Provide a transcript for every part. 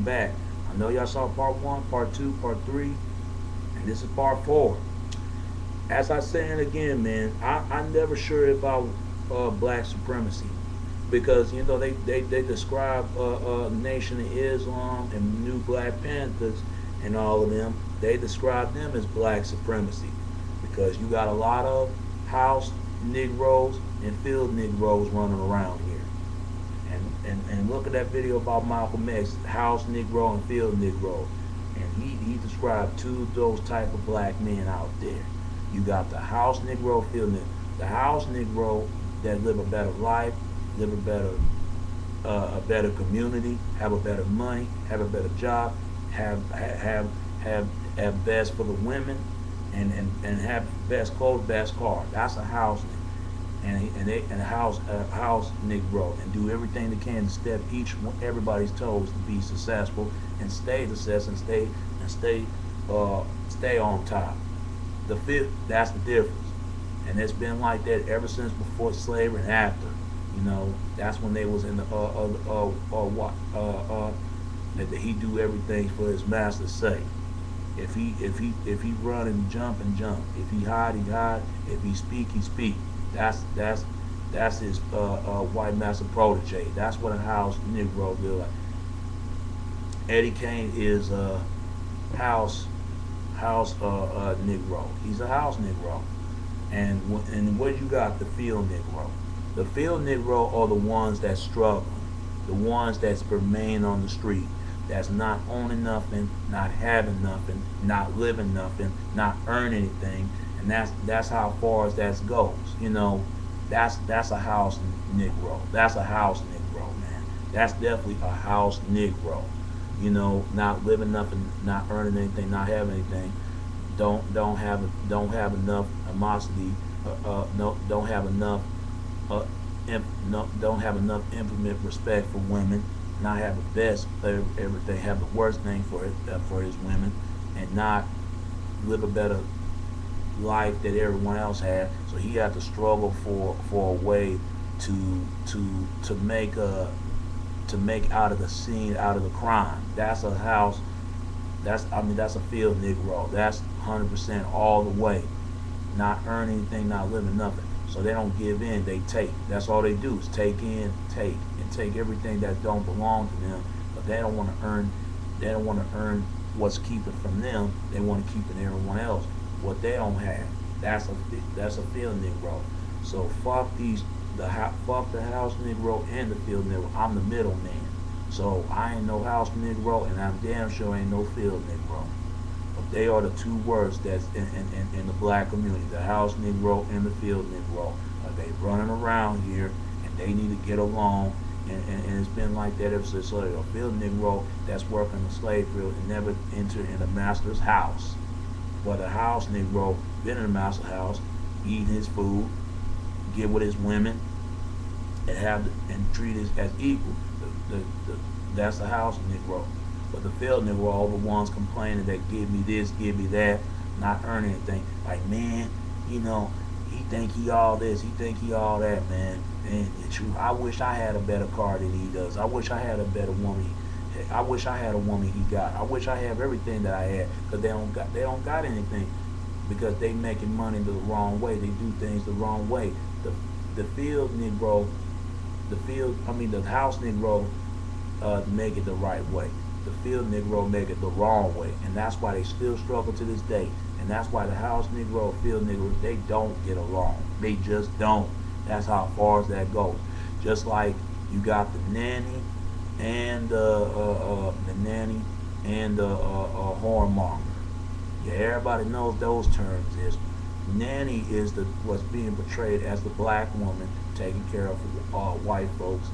back. I know y'all saw part 1, part 2, part 3, and this is part 4. As I saying again, man, I'm never sure about black supremacy because you know they describe Nation of Islam and New Black Panthers and all of them. They describe them as black supremacy because you got a lot of house Negroes and field Negroes running around here. And look at that video about Malcolm X, house Negro and field Negro, and he described two of those type of black men out there. You got the house Negro, field Negro. The house Negro that live a better life, live a better community, have a better money, have a better job, have best for the women, and have best clothes, best car. That's a house Negro. And a house Negro, and do everything they can to step everybody's toes to be successful and stay successful and stay on top. The fifth, that's the difference, and it's been like that ever since before slavery and after. You know, that's when they was in the that he do everything for his master's sake. If he run and jump and jump. If he hide, he hide. If he speak, he speak. That's his white master protege. That's what a house Negro do. Like Eddie Kane is a house Negro. He's a house Negro. And what you got? The field Negro. The field Negro are the ones that struggle, the ones that's remain on the street, that's not owning nothing, not having nothing, not living nothing, not earning anything. And that's how far as that goes. You know, that's a house Negro. That's a house Negro, man. That's definitely a house Negro. You know, not living nothing, not earning anything, not having anything. Don't have enough animosity. Don't have enough. Don't have enough implement respect for women. Not have the best everything. Have the worst thing for his women, and not live a better life that everyone else had. So he had to struggle for a way to make out of the scene, out of the crime. That's a house. That's a field Negro. That's 100% all the way. Not earn anything, not living nothing. So they don't give in. They take. That's all they do is take in, take, and take everything that don't belong to them. But they don't want to earn. They don't want to earn what's keeping from them. They want to keep it everyone else what they don't have. That's a field Negro. So fuck the house Negro and the field Negro. I'm the middle man. So I ain't no house Negro, and I'm damn sure ain't no field Negro. But they are the two words that's in the black community: the house Negro and the field Negro. They running around here, and they need to get along. And it's been like that ever since. So a field Negro that's working the slave field and never enter in a master's house. But a house Negro been in the master's house, eating his food, get with his women, and treat it as equal. That's the house Negro. But the field Negro, all the ones complaining that give me this, give me that, not earning anything. Like, man, you know, he think he all this, he think he all that, man. And I wish I had a better car than he does. I wish I had a better woman. I wish I had a woman he got. I wish I have everything that I had, because they don't got anything, because they making money the wrong way. They do things the wrong way. The field Negro, the house Negro make it the right way. The field Negro make it the wrong way, and that's why they still struggle to this day. And that's why the house Negro, field Negro, they don't get along. They just don't. That's how far as that goes. Just like you got the nanny and the whoremonger. Yeah, everybody knows those terms. Is nanny is what's being portrayed as the black woman taking care of white folks,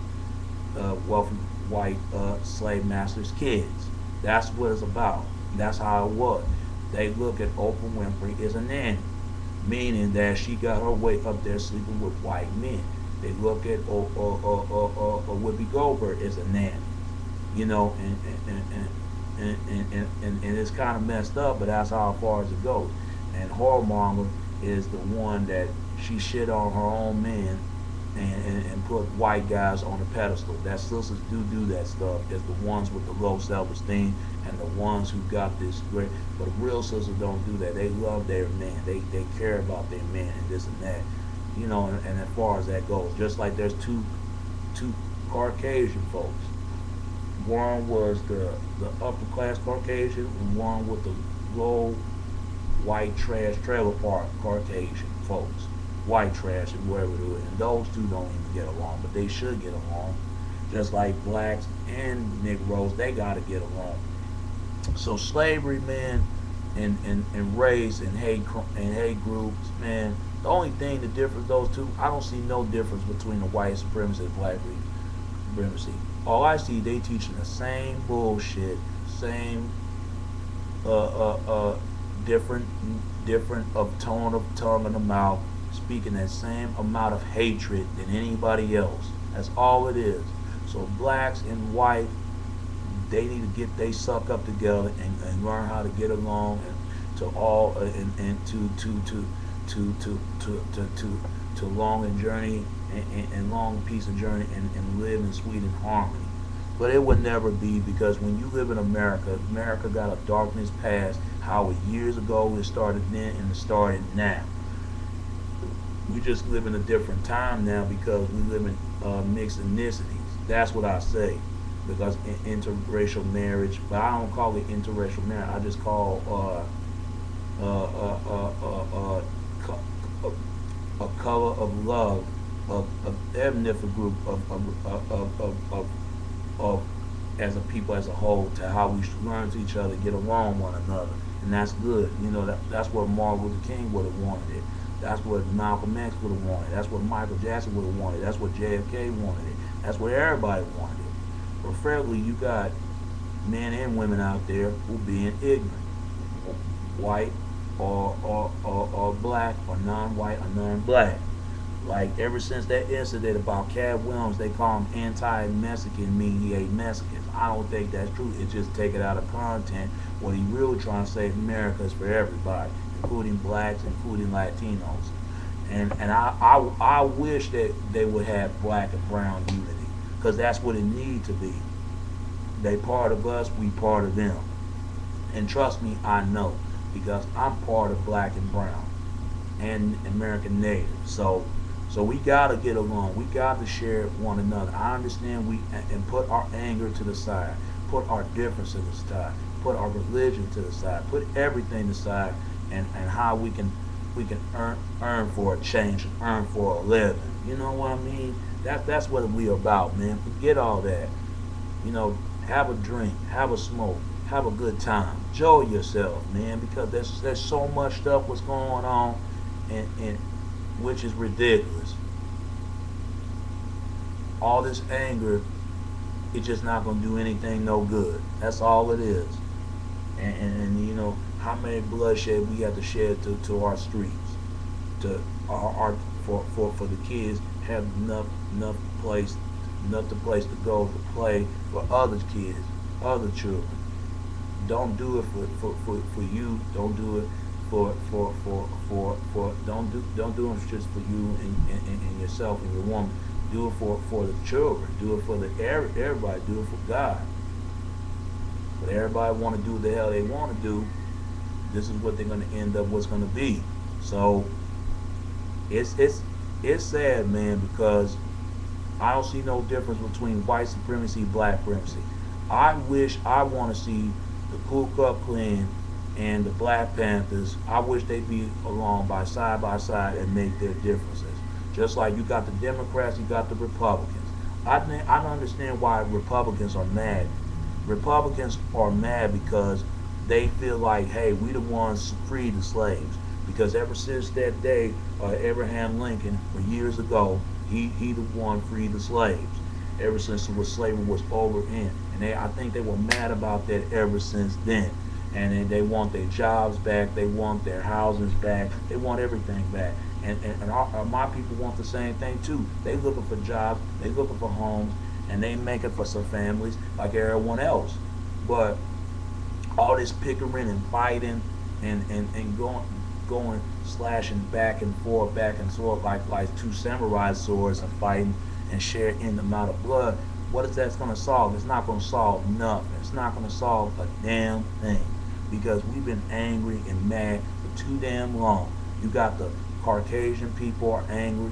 wealthy white slave masters' kids. That's what it's about. That's how it was. They look at Oprah Winfrey as a nanny, meaning that she got her way up there sleeping with white men. They look at Whoopi Goldberg as a nanny, you know, and it's kind of messed up, but that's how far as it goes. And whoremonger is the one that she shit on her own men and put white guys on a pedestal. That sisters do that stuff. Is the ones with the low self-esteem and the ones who got this great. But real sisters don't do that. They love their men. They care about their men and this and that. You know, and as far as that goes, just like there's two Caucasian folks. One was the upper class Caucasian, and one with the low white trash trailer park Caucasian folks. White trash and wherever it is. And those two don't even get along, but they should get along. Just like blacks and Negroes, they gotta get along. So slavery, man, and race and hate groups, man. The only thing the difference those two, I don't see no difference between the white supremacy and black supremacy. All I see, they teaching the same bullshit, same different of tone of tongue in the mouth, speaking that same amount of hatred than anybody else. That's all it is. So blacks and white, they need to get they suck up together and learn how to get along and to all and to long and journey and long peace and journey and live in sweet and harmony. But it would never be, because when you live in America, America got a darkness past. How years ago it started then and it started now. We just live in a different time now because we live in mixed ethnicities. That's what I say. Because interracial marriage, but I don't call it interracial marriage. I just call a color of love of ethnic group of as a people as a whole, to how we should learn to each other, get along one another, and that's good. You know, that's what Martin Luther King would have wanted it. That's what Malcolm X would have wanted. That's what Michael Jackson would have wanted. That's what JFK wanted it. That's what everybody wanted it. Preferably, you got men and women out there who being ignorant, white or black or non-white or non-black. Like ever since that incident about Cat Williams, they call him anti-Mexican, meaning he hate Mexicans. I don't think that's true. It's just take it out of content. What he really trying to say, America is for everybody, including blacks, including Latinos. And I wish that they would have black and brown unity, because that's what it need to be. They part of us, we part of them. And trust me, I know, because I'm part of black and brown and American Native. So we gotta get along. We gotta share one another. I understand and put our anger to the side, put our difference to the side, put our religion to the side, put everything aside, and how we can earn for a change and earn for a living. You know what I mean? That's what we about, man. Forget all that. You know, have a drink, have a smoke, have a good time, enjoy yourself, man. Because there's so much stuff what's going on, and which is ridiculous. All this anger, it's just not gonna do anything no good. That's all it is. And you know how many bloodshed we have to shed to our streets, to our for the kids have enough place to go to play for other kids, other children. Don't do it for you. Don't do it don't do it just for you and yourself and your woman. Do it for the children. Do it for everybody. Do it for God. But everybody want to do what the hell they want to do. This is what they're going to end up. What's going to be. So it's sad, man, because I don't see no difference between white supremacy and black supremacy. I want to see the Ku Klux Klan and the Black Panthers. I wish they'd be along by side and make their differences. Just like you got the Democrats, you got the Republicans. I don't understand why Republicans are mad. Republicans are mad because they feel like, hey, we the ones who freed the slaves. Because ever since that day, Abraham Lincoln, for years ago, he the one freed the slaves. Ever since slavery was over in. And I think they were mad about that ever since then. And they want their jobs back, they want their houses back, they want everything back. And my people want the same thing too. They looking for jobs, they looking for homes, and they make it for some families like everyone else. But all this pickering and fighting and going, going slashing back and forth, like two samurai swords and fighting and share in the amount of blood. What is that going to solve? It's not going to solve nothing. It's not going to solve a damn thing because we've been angry and mad for too damn long. You got the Caucasian people are angry.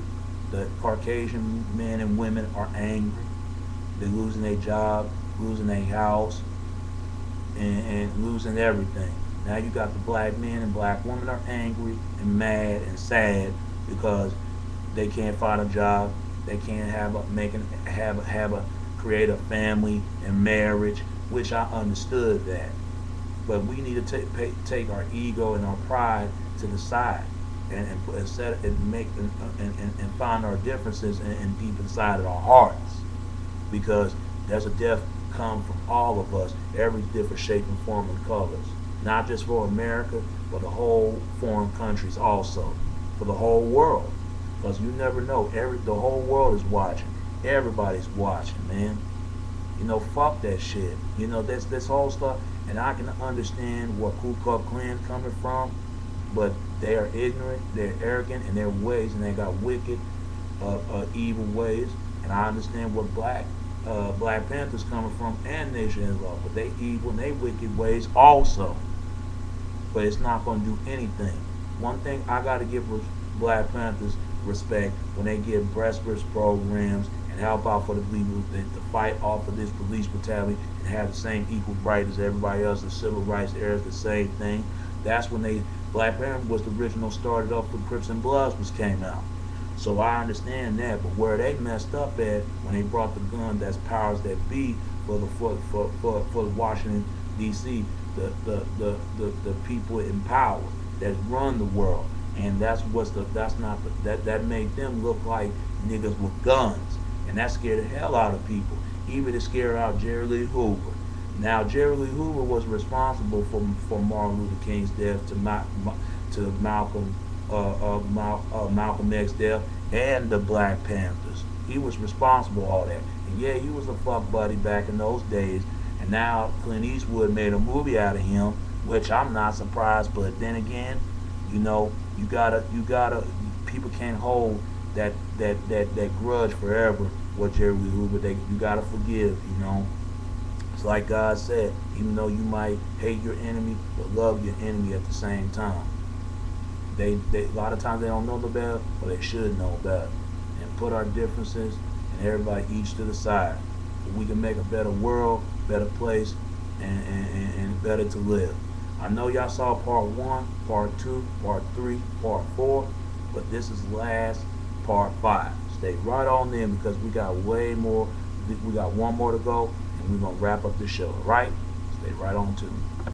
The Caucasian men and women are angry. They're losing their job, losing their house, and losing everything. Now you got the black men and black women are angry and mad and sad because they can't find a job. They can't create a family and marriage, which I understood that. But we need to take our ego and our pride to the side and set and make and find our differences in deep inside of our hearts, because there's a death come from all of us, every different shape and form and colors, not just for America, but the whole foreign countries also, for the whole world, because you never know. The whole world is watching. Everybody's watching, man. You know, fuck that shit. You know, this whole stuff, and I can understand where Ku Klux Klan coming from, but they are ignorant, they're arrogant in their ways, and they got wicked, evil ways. And I understand where Black Panthers coming from and Nation Islam, but they evil and they wicked ways also. But it's not going to do anything. One thing I got to give Black Panthers respect when they give breast programs and help out for the people to fight off of this police brutality and have the same equal right as everybody else. The civil rights era is the same thing. That's when Black Panther was the original, started off when Crips and Bloods came out. So I understand that, but where they messed up at when they brought the gun, that's powers that be for the Washington D.C. the people in power that run the world, and that made them look like niggas with guns, and that scared the hell out of people. Even it scared out Jerry Lee Hoover. Now Jerry Lee Hoover was responsible for Martin Luther King's death, to Malcolm X death, and the Black Panthers. He was responsible for all that. And yeah, he was a fuck buddy back in those days. And now Clint Eastwood made a movie out of him, which I'm not surprised. But then again, you know, you gotta people can't hold that grudge forever. What Jerry Lee Hoover, you gotta forgive. You know, it's like God said, even though you might hate your enemy, but love your enemy at the same time. They a lot of times they don't know the better, but they should know better. And put our differences and everybody each to the side. So we can make a better world, better place, and better to live. I know y'all saw part 1, part 2, part 3, part 4, but this is last part 5. Stay right on in because we got way more. We got one more to go, and we're gonna wrap up the show. All right? Stay right on to it.